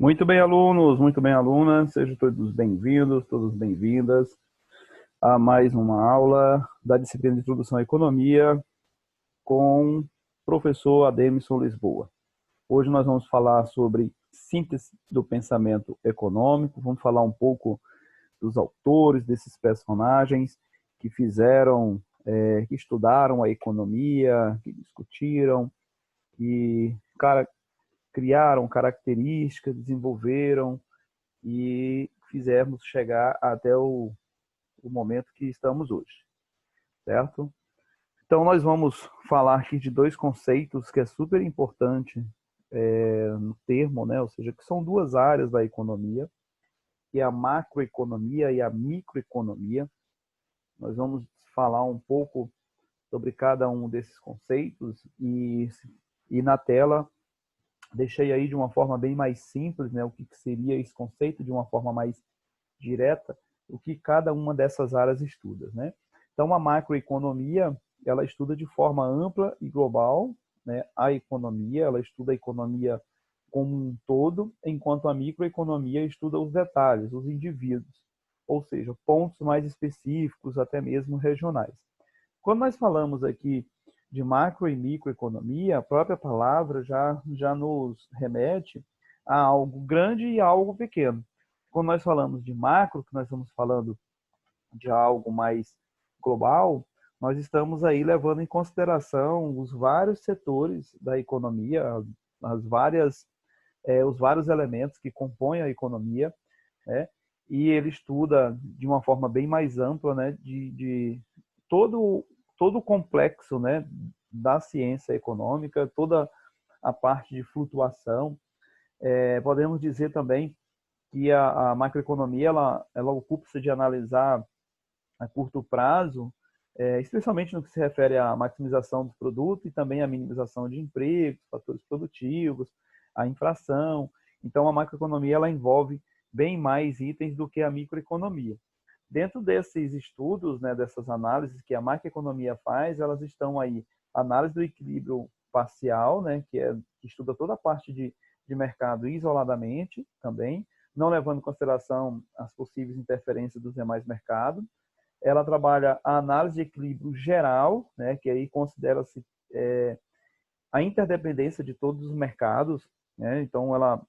Muito bem, alunos, muito bem, alunas, sejam todos bem-vindos, todas bem-vindas a mais uma aula da disciplina de Introdução à Economia com o professor Ademison Lisboa. Hoje nós vamos falar sobre síntese do pensamento econômico, vamos falar um pouco dos autores, desses personagens que fizeram, que estudaram a economia, que discutiram, que criaram características, desenvolveram e fizermos chegar até o momento que estamos hoje, certo? Então, nós vamos falar aqui de dois conceitos que é super importante no termo, né? Ou seja, que são duas áreas da economia, que é a macroeconomia e a microeconomia. Nós vamos falar um pouco sobre cada um desses conceitos e na tela deixei aí de uma forma bem mais simples, né, o que seria esse conceito de uma forma mais direta, o que cada uma dessas áreas estuda, né? Então, a macroeconomia, ela estuda de forma ampla e global, né, a economia, ela estuda a economia como um todo, enquanto a microeconomia estuda os detalhes, os indivíduos, ou seja, pontos mais específicos, até mesmo regionais. Quando nós falamos aqui de macro e microeconomia, a própria palavra já nos remete a algo grande e a algo pequeno. Quando nós falamos de macro, que nós estamos falando de algo mais global, nós estamos aí levando em consideração os vários setores da economia, os vários elementos que compõem a economia, né? E ele estuda de uma forma bem mais ampla, né, de todo o complexo, né, da ciência econômica, toda a parte de flutuação. Podemos dizer também que a macroeconomia ela ocupa-se de analisar a curto prazo, especialmente no que se refere à maximização do produto e também à minimização de empregos, fatores produtivos, a inflação. Então, a macroeconomia ela envolve bem mais itens do que a microeconomia. Dentro desses estudos, né, dessas análises que a macroeconomia faz, elas estão aí análise do equilíbrio parcial, né, que estuda toda a parte de mercado isoladamente também, não levando em consideração as possíveis interferências dos demais mercados. Ela trabalha a análise de equilíbrio geral, né, que aí considera-se a interdependência de todos os mercados, né? Então ela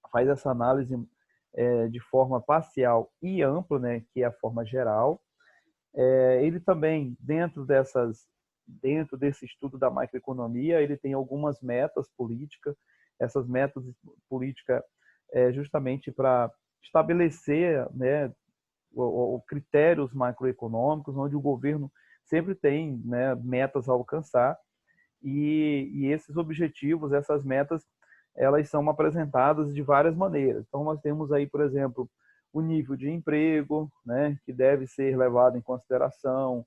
faz essa análise de forma parcial e ampla, né, que é a forma geral. Ele também, dentro desse estudo da macroeconomia, ele tem algumas metas políticas. Essas metas políticas justamente para estabelecer, né, critérios macroeconômicos, onde o governo sempre tem, né, metas a alcançar, e esses objetivos, essas metas, elas são apresentadas de várias maneiras. Então, nós temos aí, por exemplo, o nível de emprego, né, que deve ser levado em consideração.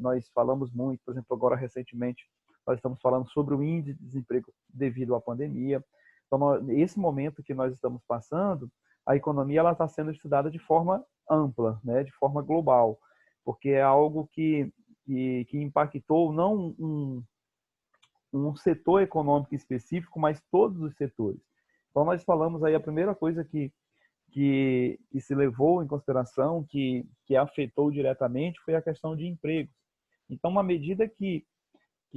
Nós falamos muito, por exemplo, agora recentemente, nós estamos falando sobre o índice de desemprego devido à pandemia. Então, nesse momento que nós estamos passando, a economia ela está sendo estudada de forma ampla, né, de forma global, porque é algo que impactou não um setor econômico específico, mas todos os setores. Então, nós falamos aí a primeira coisa que se levou em consideração, que afetou diretamente, foi a questão de empregos. Então, à medida que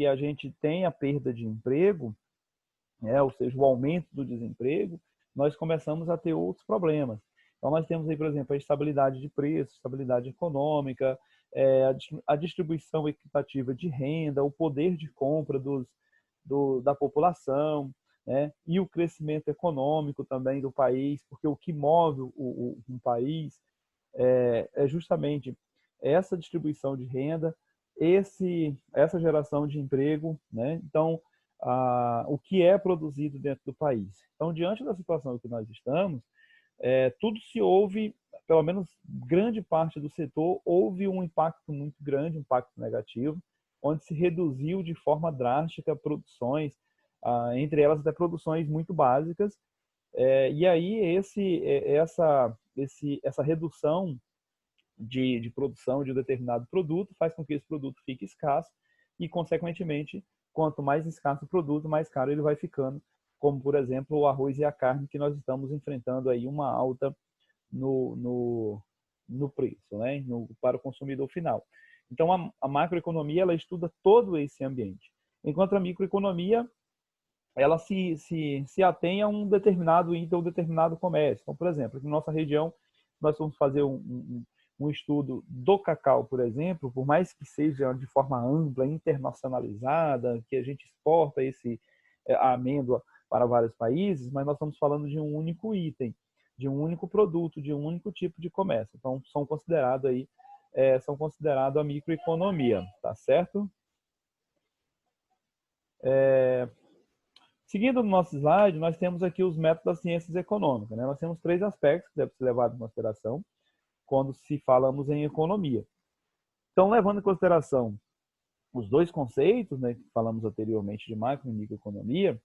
a gente tem a perda de emprego, ou seja, o aumento do desemprego, nós começamos a ter outros problemas. Então, nós temos aí, por exemplo, a estabilidade de preço, estabilidade econômica, a distribuição equitativa de renda, o poder de compra da população, né? E o crescimento econômico também do país, porque o que move um país justamente essa distribuição de renda, essa geração de emprego, né? Então, o que é produzido dentro do país. Então, diante da situação em que nós estamos, tudo se houve, pelo menos grande parte do setor, houve um impacto muito grande, um impacto negativo, onde se reduziu de forma drástica produções, entre elas até produções muito básicas, e aí essa redução de produção de um determinado produto faz com que esse produto fique escasso e, consequentemente, quanto mais escasso o produto, mais caro ele vai ficando como, por exemplo, o arroz e a carne, que nós estamos enfrentando aí uma alta no preço, né? Para o consumidor final. Então, a macroeconomia, ela estuda todo esse ambiente, enquanto a microeconomia, ela se atém a um determinado item ou determinado comércio. Então, por exemplo, aqui na nossa região, nós vamos fazer um estudo do cacau, por exemplo, por mais que seja de forma ampla, internacionalizada, que a gente exporta a amêndoa para vários países, mas nós estamos falando de um único item, de um único produto, de um único tipo de comércio. Então, são considerado a microeconomia, tá certo? Seguindo no nosso slide, nós temos aqui os métodos das ciências econômicas, né? Nós temos 3 aspectos que devem ser levados em consideração quando se falamos em economia. Então, levando em consideração os 2 conceitos, né, que falamos anteriormente de macro e microeconomia,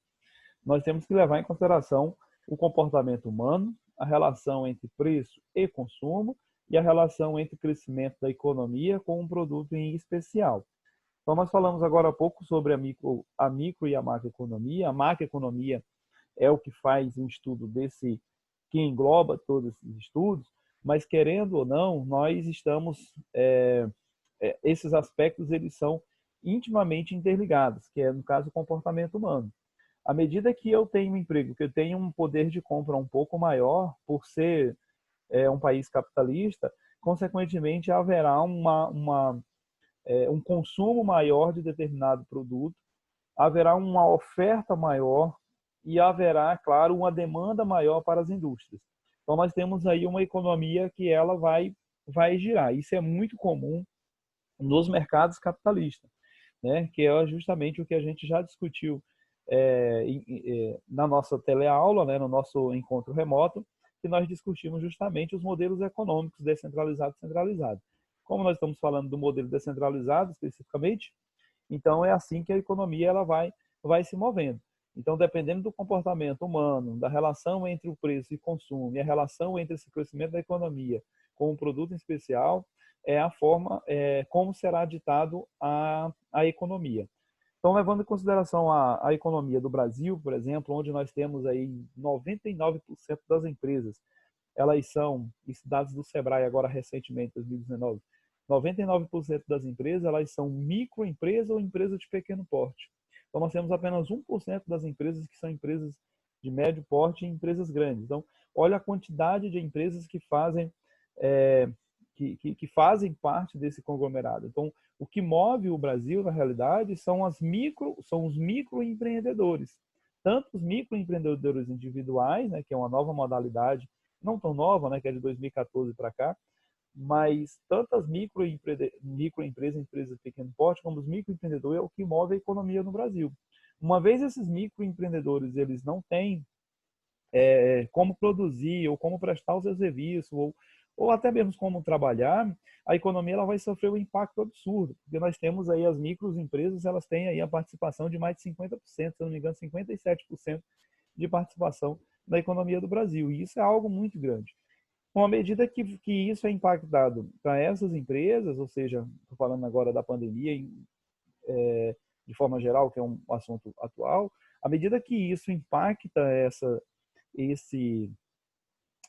nós temos que levar em consideração o comportamento humano, a relação entre preço e consumo e a relação entre crescimento da economia com um produto em especial. Então, nós falamos agora há pouco sobre a micro e a macroeconomia. A macroeconomia é o que faz um estudo que engloba todos esses estudos, mas querendo ou não, nós estamos, esses aspectos eles são intimamente interligados, que é, no caso, o comportamento humano. À medida que eu tenho um emprego, que eu tenho um poder de compra um pouco maior, por ser um país capitalista, consequentemente haverá um consumo maior de determinado produto, haverá uma oferta maior e haverá, claro, uma demanda maior para as indústrias. Então, nós temos aí uma economia que ela vai girar. Isso é muito comum nos mercados capitalistas, né? Que é justamente o que a gente já discutiu na nossa teleaula, né? No nosso encontro remoto, que nós discutimos justamente os modelos econômicos descentralizados e centralizados. Como nós estamos falando do modelo descentralizado especificamente, então é assim que a economia ela vai se movendo. Então, dependendo do comportamento humano, da relação entre o preço e consumo e a relação entre esse crescimento da economia com o produto em especial, é a forma como será ditado a economia. Então, levando em consideração a economia do Brasil, por exemplo, onde nós temos aí 99% das empresas, elas são, isso dados do Sebrae agora recentemente, 2019, 99% das empresas, elas são microempresas ou empresas de pequeno porte. Então, nós temos apenas 1% das empresas que são empresas de médio porte e empresas grandes. Então, olha a quantidade de empresas que fazem, que fazem parte desse conglomerado. Então, o que move o Brasil, na realidade, são os microempreendedores. Tanto os microempreendedores individuais, né, que é uma nova modalidade, não tão nova, né, que é de 2014 para cá, mas tanto as microempresas, empresas de pequeno porte, como os microempreendedores é o que move a economia no Brasil. Uma vez esses microempreendedores eles não têm como produzir ou como prestar os seus serviços ou até mesmo como trabalhar, a economia ela vai sofrer um impacto absurdo, porque nós temos aí as microempresas, elas têm aí a participação de mais de 50%, se não me engano, 57% de participação na economia do Brasil, e isso é algo muito grande. Com a medida que isso é impactado para essas empresas, ou seja, estou falando agora da pandemia de forma geral, que é um assunto atual, à medida que isso impacta esse,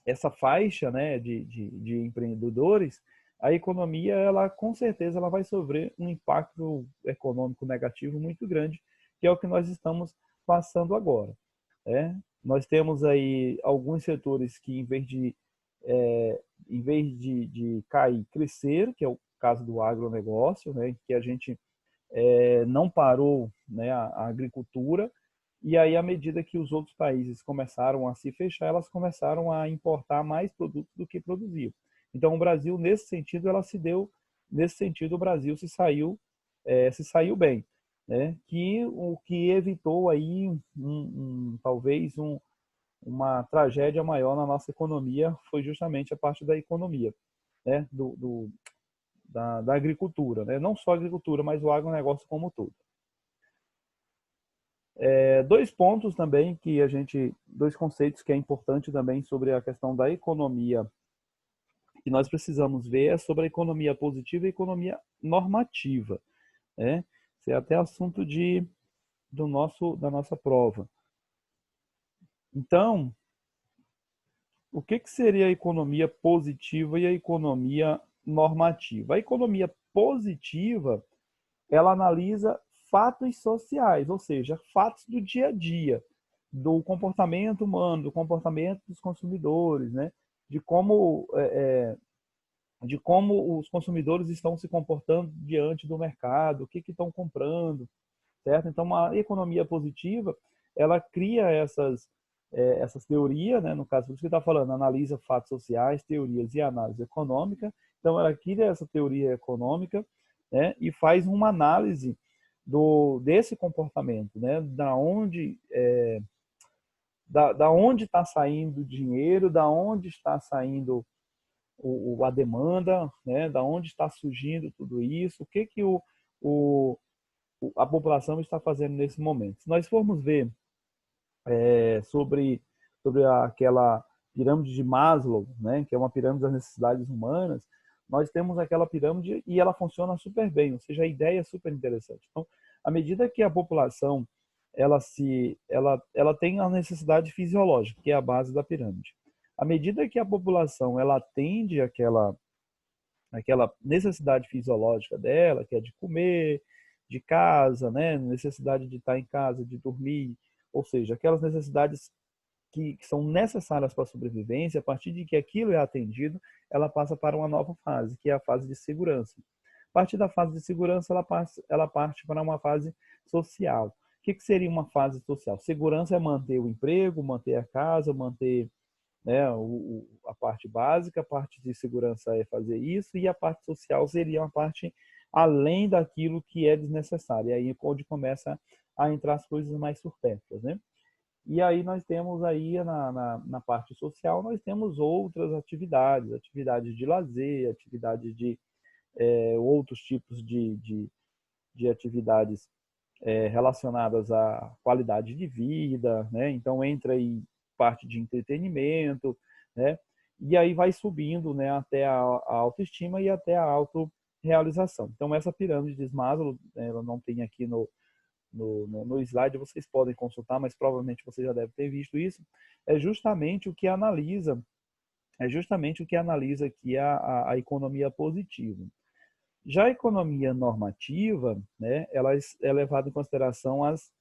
essa faixa, né, de empreendedores, a economia, ela com certeza, ela vai sofrer um impacto econômico negativo muito grande, que é o que nós estamos passando agora. Né? Nós temos aí alguns setores que, em vez de cair, crescer, que é o caso do agronegócio, né, que a gente não parou, né, a agricultura, e aí, à medida que os outros países começaram a se fechar, elas começaram a importar mais produtos do que produziam. Então, o Brasil, nesse sentido, o Brasil se saiu bem, né? O que evitou aí talvez uma tragédia maior na nossa economia foi justamente a parte da economia, né? Da agricultura, né? Não só a agricultura, mas o agronegócio como um todo. 2 pontos também dois conceitos que é importante também sobre a questão da economia que nós precisamos ver é sobre a economia positiva e a economia normativa, né? Isso é até assunto da nossa prova. Então, o que seria a economia positiva e a economia normativa? A economia positiva, ela analisa fatos sociais, ou seja, fatos do dia a dia, do comportamento humano, do comportamento dos consumidores, né? De como, de como os consumidores estão se comportando diante do mercado, o que estão comprando, certo? Então, a economia positiva, ela cria essas teorias, né? No caso, por isso que está falando, analisa fatos sociais, teorias e análise econômica. Então, ela cria essa teoria econômica, né? E faz uma análise desse comportamento, né? Da onde está saindo o dinheiro, da onde está saindo a demanda, né? Da onde está surgindo tudo isso, o que o, a população está fazendo nesse momento. Se nós formos ver sobre aquela pirâmide de Maslow, né, que é uma pirâmide das necessidades humanas, nós temos aquela pirâmide e ela funciona super bem, ou seja, a ideia é super interessante. Então, à medida que a população ela tem a necessidade fisiológica, que é a base da pirâmide. À medida que a população ela atende aquela necessidade fisiológica dela, que é de comer, de casa, né? Necessidade de estar em casa, de dormir, ou seja, aquelas necessidades que são necessárias para a sobrevivência, a partir de que aquilo é atendido, ela passa para uma nova fase, que é a fase de segurança. A partir da fase de segurança, ela parte para uma fase social. O que seria uma fase social? Segurança é manter o emprego, manter a casa, manter, né, a parte básica, a parte de segurança é fazer isso, e a parte social seria uma parte além daquilo que é desnecessário. E aí é onde começa a entrar as coisas mais supérfluas, né? E aí nós temos aí na parte social, nós temos outras atividades, atividades de lazer, atividades de outros tipos de atividades relacionadas à qualidade de vida, né? Então entra aí parte de entretenimento, né? E aí vai subindo, né, até a autoestima e até a autorrealização. Então essa pirâmide de Maslow, ela não tem aqui no slide, vocês podem consultar, mas provavelmente você já deve ter visto isso, é justamente o que analisa, aqui a economia positiva. Já a economia normativa, né, ela é levada em consideração as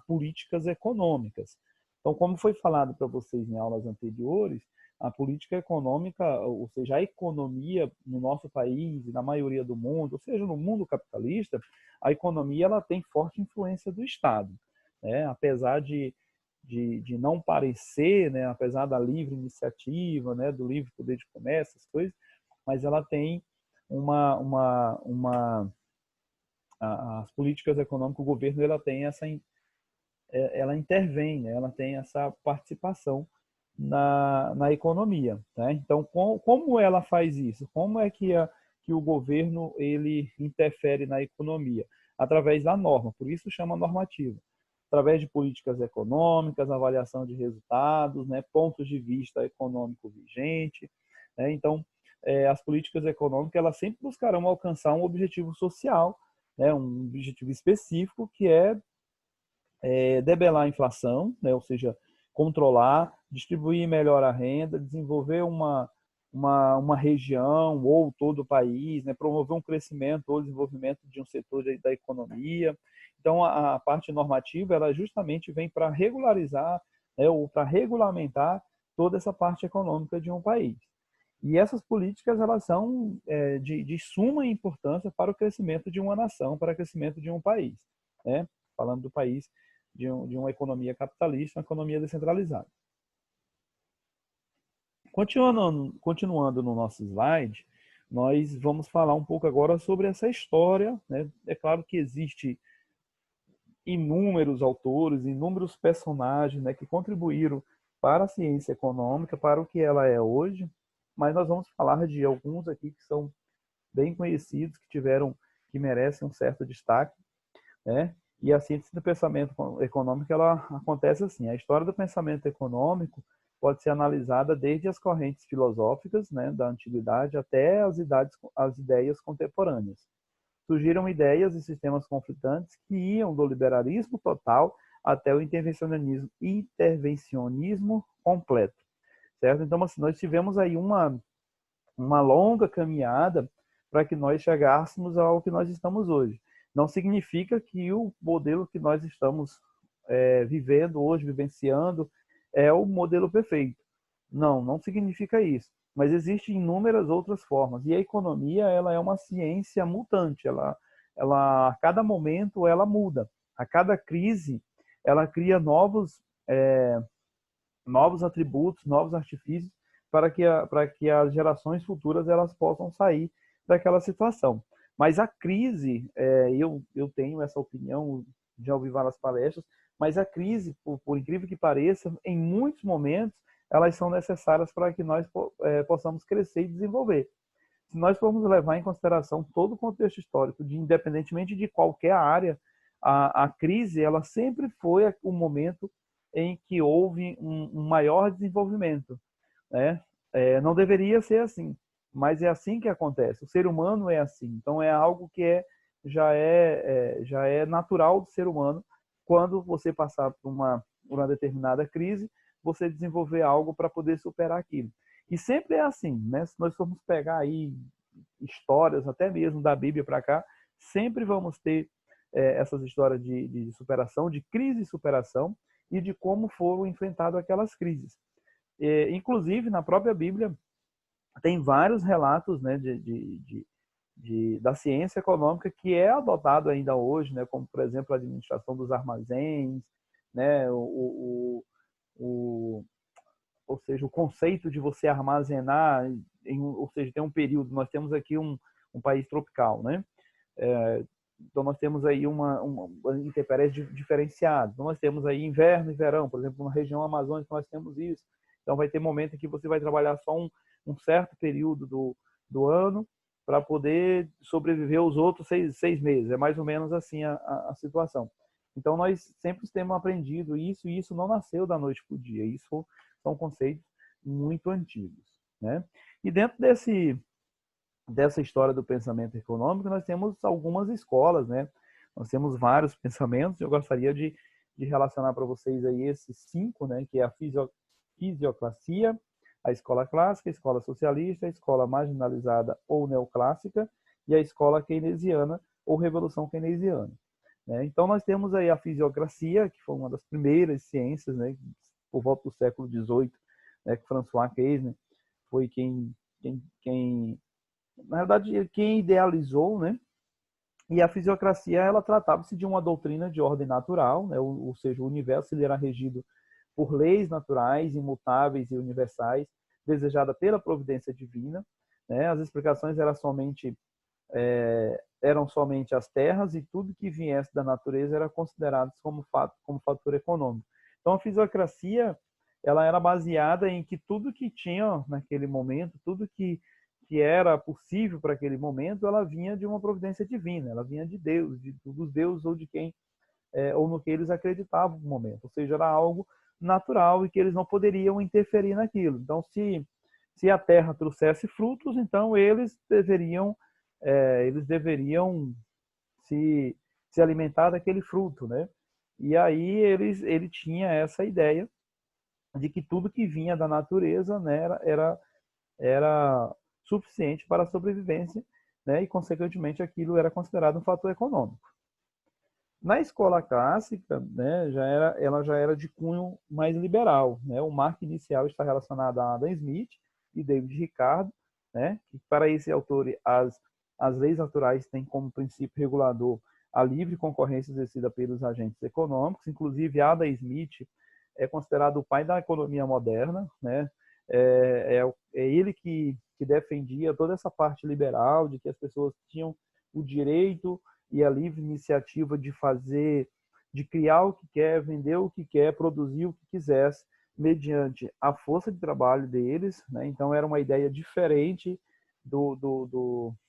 políticas econômicas. Então, como foi falado para vocês em aulas anteriores, a política econômica, ou seja, a economia no nosso país e na maioria do mundo, ou seja, no mundo capitalista, a economia ela tem forte influência do Estado, né? Apesar de não parecer, né, apesar da livre iniciativa, né, do livre poder de comércio, essas coisas, mas ela tem as políticas econômicas, o governo ela intervém, né? Ela tem essa participação na economia, né? Então, como ela faz isso? Como é que o governo ele interfere na economia? Através da norma, por isso chama normativa. Através de políticas econômicas, avaliação de resultados, né? Pontos de vista econômico vigente, né? Então, as políticas econômicas elas sempre buscarão alcançar um objetivo social, né? Um objetivo específico que é debelar a inflação, né? Ou seja, controlar, distribuir melhor a renda, desenvolver uma região ou todo o país, né? Promover um crescimento ou desenvolvimento de um setor da economia. Então, a parte normativa, ela justamente vem para regularizar, né? Ou para regulamentar toda essa parte econômica de um país. E essas políticas elas são de suma importância para o crescimento de uma nação, para o crescimento de um país, né? Falando do país de uma economia capitalista, uma economia descentralizada. Continuando no nosso slide, nós vamos falar um pouco agora sobre essa história, né? É claro que existe inúmeros autores, inúmeros personagens, né, que contribuíram para a ciência econômica, para o que ela é hoje, mas nós vamos falar de alguns aqui que são bem conhecidos, que merecem um certo destaque, né? E a síntese do pensamento econômico ela acontece assim: a história do pensamento econômico pode ser analisada desde as correntes filosóficas, né, da antiguidade até as ideias contemporâneas. Surgiram ideias e sistemas conflitantes que iam do liberalismo total até o intervencionismo completo, certo? Então, assim, nós tivemos aí uma longa caminhada para que nós chegássemos ao que nós estamos hoje. Não significa que o modelo que nós estamos vivendo hoje, vivenciando, é o modelo perfeito. Não, não significa isso. Mas existem inúmeras outras formas. E a economia, ela é uma ciência mutante. A cada momento, ela muda. A cada crise, ela cria novos atributos, novos artifícios para que as gerações futuras elas possam sair daquela situação. Mas a crise, eu tenho essa opinião, já ouvi várias palestras, mas a crise, por incrível que pareça, em muitos momentos, elas são necessárias para que nós possamos crescer e desenvolver. Se nós formos levar em consideração todo o contexto histórico, independentemente de qualquer área, a crise ela sempre foi o momento em que houve um maior desenvolvimento, né? Não deveria ser assim, mas é assim que acontece. O ser humano é assim, então é algo que já é natural do ser humano. Quando você passar por uma determinada crise, você desenvolver algo para poder superar aquilo. E sempre é assim, né? Se nós formos pegar aí histórias, até mesmo da Bíblia para cá, sempre vamos ter essas histórias de superação, de crise e superação, e de como foram enfrentadas aquelas crises. Inclusive, na própria Bíblia, tem vários relatos, né, da ciência econômica que é adotado ainda hoje, né, como, por exemplo, a administração dos armazéns, né, ou seja, o conceito de você armazenar, ou seja, tem um período, nós temos aqui um país tropical, né? Então nós temos aí uma intempéries diferenciada. Então nós temos aí inverno e verão, por exemplo, na região amazônica nós temos isso. Então vai ter momento em que você vai trabalhar só um certo período do ano para poder sobreviver os outros seis meses. É mais ou menos assim a situação. Então nós sempre temos aprendido isso, e isso não nasceu da noite para o dia. Isso são conceitos muito antigos, né? E dentro dessa história do pensamento econômico, nós temos algumas escolas, né? Nós temos vários pensamentos. Eu gostaria de relacionar para vocês aí esses 5, né? Que é a fisiocracia, a escola clássica, a escola socialista, a escola marginalizada ou neoclássica e a escola keynesiana ou revolução keynesiana, né? Então nós temos aí a fisiocracia, que foi uma das primeiras ciências, né? Por volta do século XVIII, né? Que François Keynes foi quem na verdade, quem idealizou, né? E a fisiocracia, ela tratava-se de uma doutrina de ordem natural, né? Ou seja, o universo ele era regido por leis naturais, imutáveis e universais, desejada pela providência divina, né? As explicações eram somente as terras, e tudo que viesse da natureza era considerado como fator econômico. Então, a fisiocracia ela era baseada em que tudo que tinha naquele momento, tudo que era possível para aquele momento, ela vinha de uma providência divina, ela vinha de Deus, dos deuses ou de quem, ou no que eles acreditavam no momento. Ou seja, era algo natural e que eles não poderiam interferir naquilo. Então, se a terra trouxesse frutos, então eles deveriam se alimentar daquele fruto, né? E aí ele tinha essa ideia de que tudo que vinha da natureza, né, era suficiente para a sobrevivência, né, e consequentemente aquilo era considerado um fator econômico. Na escola clássica, né, ela já era de cunho mais liberal, né? O marco inicial está relacionado a Adam Smith e David Ricardo, né? Que para esse autor as leis naturais têm como princípio regulador a livre concorrência exercida pelos agentes econômicos. Inclusive Adam Smith é considerado o pai da economia moderna, né? É ele que defendia toda essa parte liberal de que as pessoas tinham o direito e a livre iniciativa de criar o que quer, vender o que quer, produzir o que quisesse, mediante a força de trabalho deles, né? Então era uma ideia diferente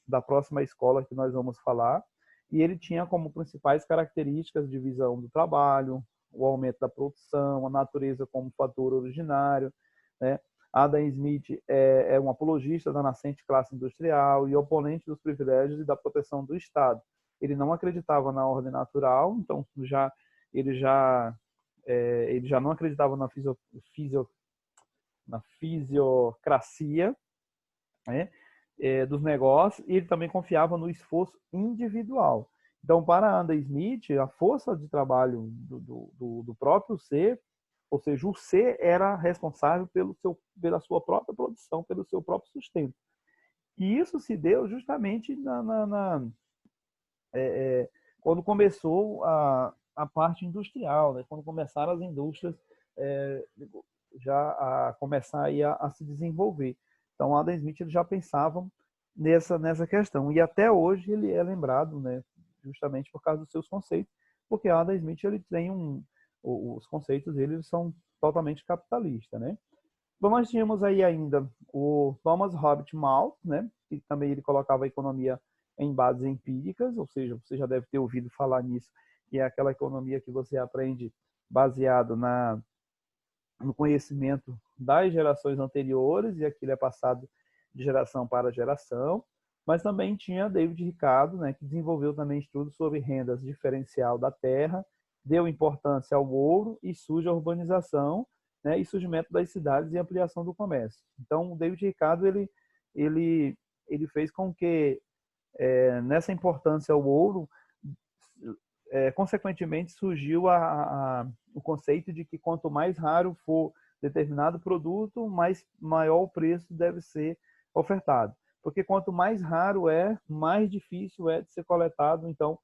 da próxima escola que nós vamos falar, e ele tinha como principais características a divisão do trabalho, o aumento da produção, a natureza como fator originário, né? Adam Smith é um apologista da nascente classe industrial e oponente dos privilégios e da proteção do Estado. Ele não acreditava na ordem natural, então ele já ele já não acreditava na fisiocracia, né, dos negócios, e ele também confiava no esforço individual. Então, para Adam Smith, a força de trabalho do próprio ser, ou seja, o ser era responsável pela sua própria produção, pelo seu próprio sustento. E isso se deu justamente quando começou a parte industrial, né? Quando começaram as indústrias é, já a começar a se desenvolver. Então, Adam Smith ele já pensava nessa questão. E até hoje ele é lembrado, né, justamente por causa dos seus conceitos, porque Adam Smith ele tem os conceitos dele são totalmente capitalistas, né? Bom, nós tínhamos aí ainda o Thomas Robert Malthus, né, que também ele colocava a economia em bases empíricas, ou seja, você já deve ter ouvido falar nisso, que é aquela economia que você aprende baseado no conhecimento das gerações anteriores, e aquilo é passado de geração para geração. Mas também tinha David Ricardo, né, que desenvolveu também estudos sobre rendas diferencial da terra, deu importância ao ouro e surge a urbanização, né, e surgimento das cidades e ampliação do comércio. Então, o David Ricardo ele fez com que nessa importância ao ouro, consequentemente surgiu o conceito de que quanto mais raro for determinado produto, maior o preço deve ser ofertado. Porque quanto mais raro é, mais difícil é de ser coletado, então,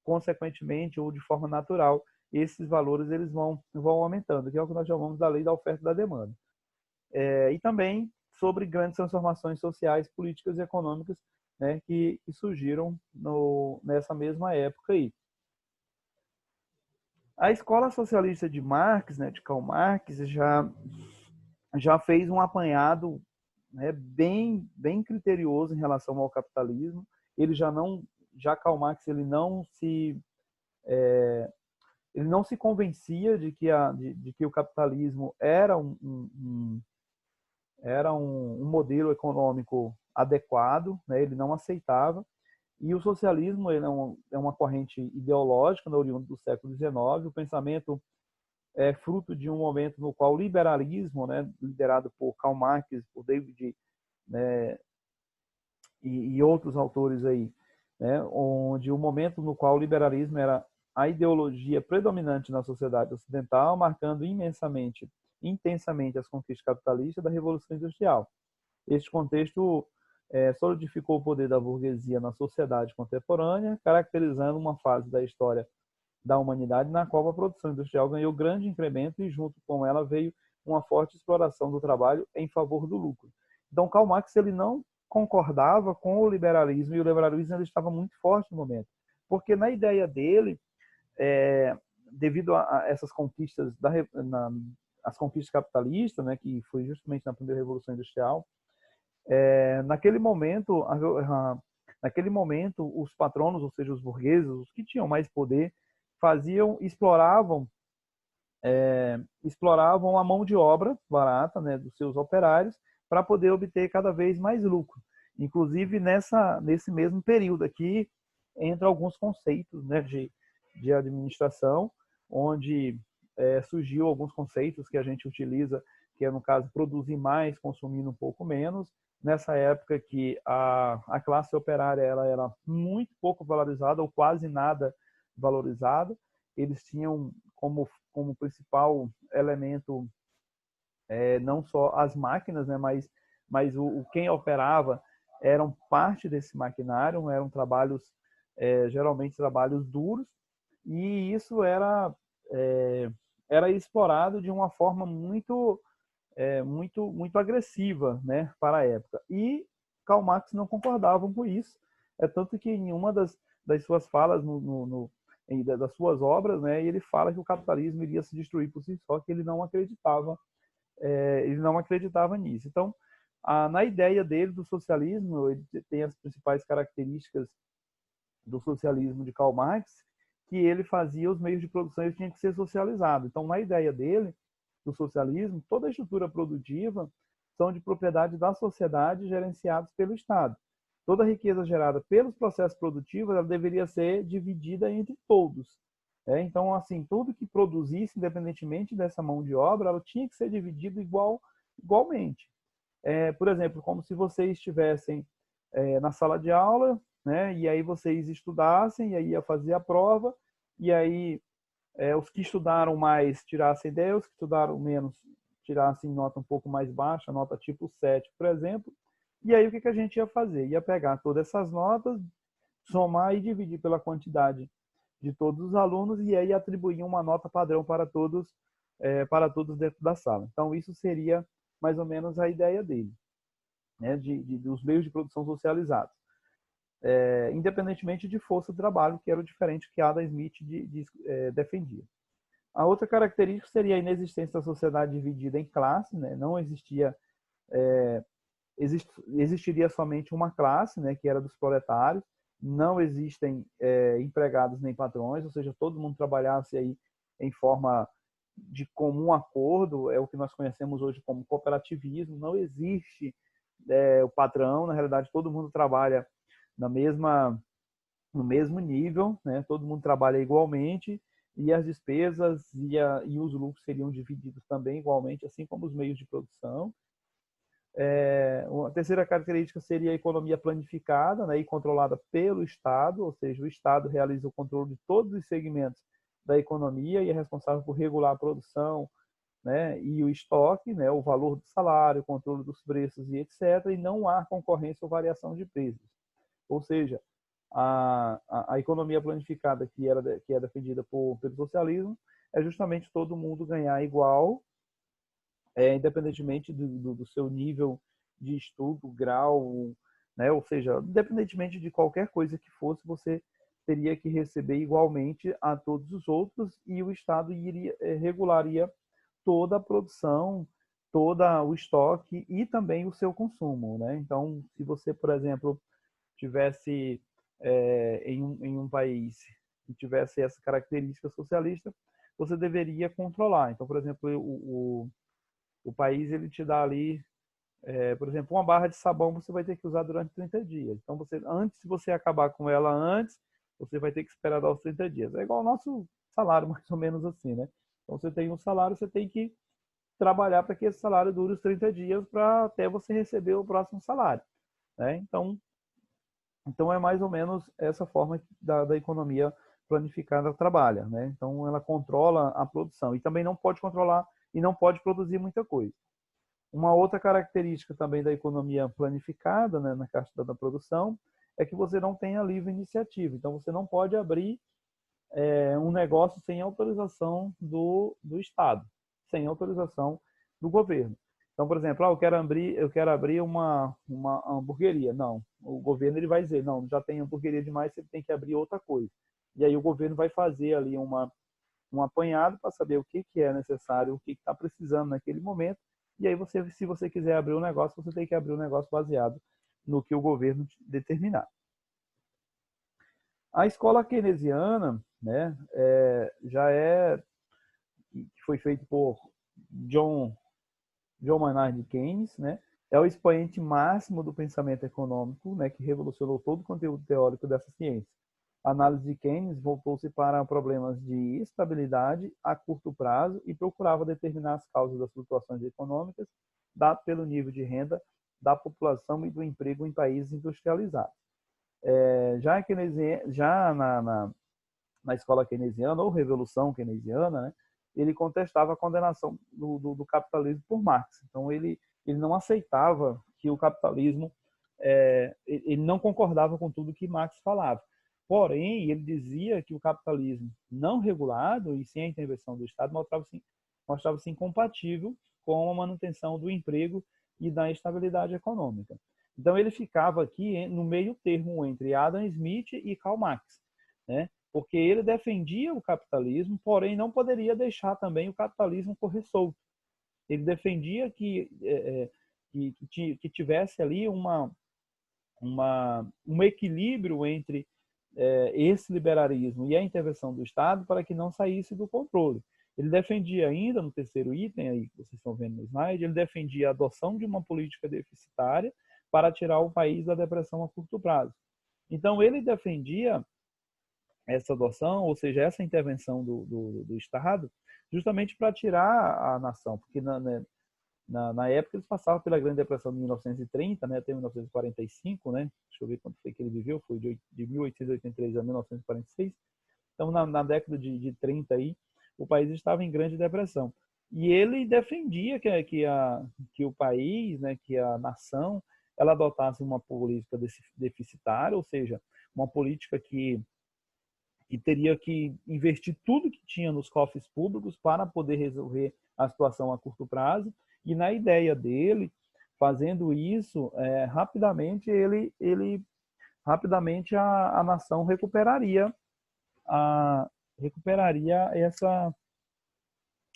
consequentemente ou de forma natural, esses valores eles vão aumentando, que é o que nós chamamos da lei da oferta e da demanda. E também sobre grandes transformações sociais, políticas e econômicas, né, que surgiram nessa mesma época aí. A escola socialista de Marx, né, de Karl Marx, já fez um apanhado, né, bem criterioso em relação ao capitalismo. Ele já Karl Marx ele não se convencia de que o capitalismo era um modelo econômico adequado, né? Ele não aceitava. E o socialismo ele é uma corrente ideológica, no oriundo do século XIX. O pensamento é fruto de um momento no qual o liberalismo, né, liderado por Karl Marx, por David, né, e outros autores aí, né, onde o momento no qual o liberalismo era a ideologia predominante na sociedade ocidental, marcando intensamente as conquistas capitalistas da Revolução Industrial. Este contexto solidificou o poder da burguesia na sociedade contemporânea, caracterizando uma fase da história da humanidade na qual a produção industrial ganhou grande incremento e junto com ela veio uma forte exploração do trabalho em favor do lucro. Então, Karl Marx ele não concordava com o liberalismo, e o liberalismo ele estava muito forte no momento, porque na ideia dele, devido a essas conquistas as conquistas capitalistas, né, que foi justamente na primeira Revolução Industrial, naquele momento, os patronos, ou seja, os burgueses, os que tinham mais poder, exploravam a mão de obra barata, né, dos seus operários para poder obter cada vez mais lucro. Inclusive, nesse mesmo período aqui, entra alguns conceitos, né, de administração, onde surgiu alguns conceitos que a gente utiliza, que é, no caso, produzir mais, consumindo um pouco menos. Nessa época que a classe operária ela era muito pouco valorizada ou quase nada valorizada. Eles tinham como principal elemento não só as máquinas, né, mas quem operava eram parte desse maquinário, eram trabalhos, geralmente trabalhos duros, e isso era explorado de uma forma muito agressiva, né, para a época. E Karl Marx não concordavam com isso. É tanto que em uma das suas falas, das suas obras, né, ele fala que o capitalismo iria se destruir por si só, que ele não acreditava nisso. Então, na ideia dele do socialismo, ele tem as principais características do socialismo de Karl Marx, que ele fazia os meios de produção, eles tinham que ser socializados. Então, na ideia dele, do socialismo, toda a estrutura produtiva são de propriedade da sociedade gerenciados pelo Estado. Toda a riqueza gerada pelos processos produtivos ela deveria ser dividida entre todos. Então, assim, tudo que produzisse, independentemente dessa mão de obra, ela tinha que ser dividido igualmente. Por exemplo, como se vocês estivessem na sala de aula, né? E aí vocês estudassem, e aí ia fazer a prova, e aí os que estudaram mais tirassem 10, os que estudaram menos tirassem nota um pouco mais baixa, nota tipo 7, por exemplo. E aí o que que a gente ia fazer? Ia pegar todas essas notas, somar e dividir pela quantidade de todos os alunos e aí atribuir uma nota padrão para todos dentro da sala. Então isso seria mais ou menos a ideia dele, né, dos meios de produção socializados, independentemente de força de trabalho, que era o diferente que Adam Smith defendia. A outra característica seria a inexistência da sociedade dividida em classes, né? Não existiria somente uma classe, né, que era dos proletários. Não existem empregados nem patrões, ou seja, todo mundo trabalhasse aí em forma de comum acordo, é o que nós conhecemos hoje como cooperativismo. Não existe o patrão, na realidade todo mundo trabalha no mesmo nível, né? Todo mundo trabalha igualmente e as despesas e os lucros seriam divididos também igualmente, assim como os meios de produção. Uma terceira característica seria a economia planificada, né, e controlada pelo Estado, ou seja, o Estado realiza o controle de todos os segmentos da economia e é responsável por regular a produção, né, e o estoque, né, o valor do salário, o controle dos preços e etc. E não há concorrência ou variação de preços. Ou seja, a economia planificada que é defendida pelo socialismo é justamente todo mundo ganhar igual, independentemente do seu nível de estudo, grau, né? Ou seja, independentemente de qualquer coisa que fosse, você teria que receber igualmente a todos os outros e o Estado regularia toda a produção, todo o estoque e também o seu consumo, né? Então, se você, por exemplo, tivesse em um país que tivesse essa característica socialista, você deveria controlar. Então, por exemplo, o país ele te dá ali, por exemplo, uma barra de sabão você vai ter que usar durante 30 dias. Então, se você acabar com ela antes, você vai ter que esperar dar os 30 dias. É igual ao nosso salário, mais ou menos assim, né? Então, você tem um salário, você tem que trabalhar para que esse salário dure os 30 dias para até você receber o próximo salário, né? Então é mais ou menos essa forma da economia planificada trabalha, né? Então ela controla a produção e também não pode controlar e não pode produzir muita coisa. Uma outra característica também da economia planificada, né, na caixa da produção, é que você não tem a livre iniciativa. Então você não pode abrir um negócio sem autorização do Estado, sem autorização do governo. Então, por exemplo, eu quero abrir uma hamburgueria. Não, o governo ele vai dizer, não, já tem hamburgueria demais, você tem que abrir outra coisa. E aí o governo vai fazer ali um apanhado para saber o que é necessário, o que está precisando naquele momento. E aí se você quiser abrir um negócio, você tem que abrir um negócio baseado no que o governo determinar. A escola keynesiana, né, que foi feito por John Maynard Keynes, né, é o expoente máximo do pensamento econômico, né, que revolucionou todo o conteúdo teórico dessa ciência. A análise de Keynes voltou-se para problemas de estabilidade a curto prazo e procurava determinar as causas das flutuações econômicas, dado pelo nível de renda da população e do emprego em países industrializados. Já na escola keynesiana, ou revolução keynesiana, né, ele contestava a condenação do capitalismo por Marx. Então, ele não aceitava que o capitalismo, ele não concordava com tudo que Marx falava. Porém, ele dizia que o capitalismo não regulado e sem a intervenção do Estado mostrava-se incompatível com a manutenção do emprego e da estabilidade econômica. Então, ele ficava aqui no meio termo entre Adam Smith e Karl Marx, né? Porque ele defendia o capitalismo, porém não poderia deixar também o capitalismo correr solto. Ele defendia que tivesse ali um equilíbrio entre esse liberalismo e a intervenção do Estado para que não saísse do controle. Ele defendia ainda, no terceiro item, aí que vocês estão vendo no slide, ele defendia a adoção de uma política deficitária para tirar o país da depressão a curto prazo. Então, ele defendia essa adoção, ou seja, essa intervenção do Estado, justamente para tirar a nação, porque na época eles passavam pela Grande Depressão de 1930, né, até 1945, né, deixa eu ver quanto foi que ele viveu, foi de 1883 a 1946, então na década de 30 aí, o país estava em Grande Depressão. E ele defendia que o país, né, que a nação, ela adotasse uma política deficitária, ou seja, uma política que teria que investir tudo que tinha nos cofres públicos para poder resolver a situação a curto prazo. E na ideia dele, fazendo isso, rapidamente a nação recuperaria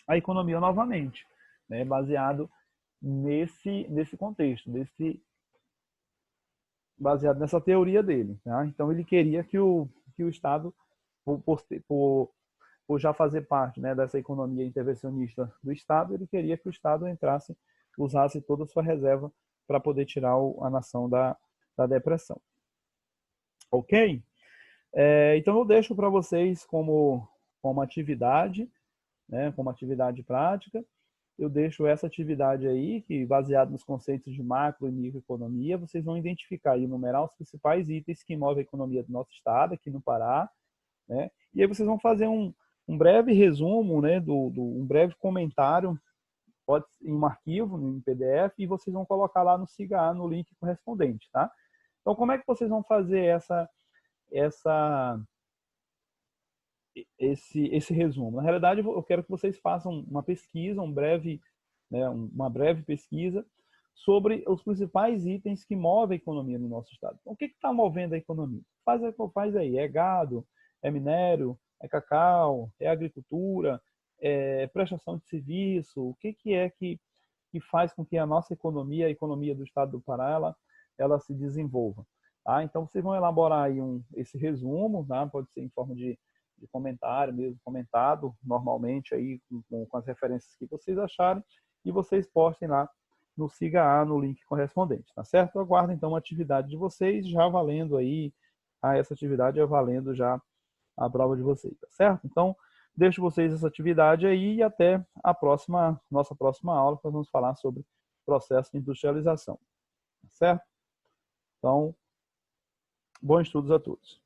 a economia novamente, né, baseado nesse contexto, baseado nessa teoria dele. Tá? Então ele queria que o Estado, por já fazer parte, né, dessa economia intervencionista do Estado, ele queria que o Estado usasse toda a sua reserva para poder tirar a nação da depressão. Ok? Então eu deixo para vocês como atividade, né, como atividade prática, eu deixo essa atividade aí, que baseado nos conceitos de macro e microeconomia, vocês vão identificar e enumerar os principais itens que movem a economia do nosso estado, aqui no Pará, né? E aí vocês vão fazer um breve resumo, né, um breve comentário, pode em um arquivo, em PDF, e vocês vão colocar lá no SIGA no link correspondente, tá? Então, como é que vocês vão fazer esse resumo? Na realidade, eu quero que vocês façam uma pesquisa, uma breve pesquisa sobre os principais itens que movem a economia no nosso estado. Então, o que está movendo a economia? Faz aí, é gado, é minério, é cacau, é agricultura, é prestação de serviço, o que é que faz com que a nossa economia, a economia do estado do Pará, ela se desenvolva. Tá? Então, vocês vão elaborar aí esse resumo, tá? Pode ser em forma de comentário mesmo, comentado normalmente aí com as referências que vocês acharem, e vocês postem lá no SIGA no link correspondente, tá certo? Eu aguardo então a atividade de vocês, já valendo aí, essa atividade é valendo já a prova de vocês, tá certo? Então, deixo vocês essa atividade aí e até nossa próxima aula, que nós vamos falar sobre processo de industrialização, tá certo? Então, bons estudos a todos.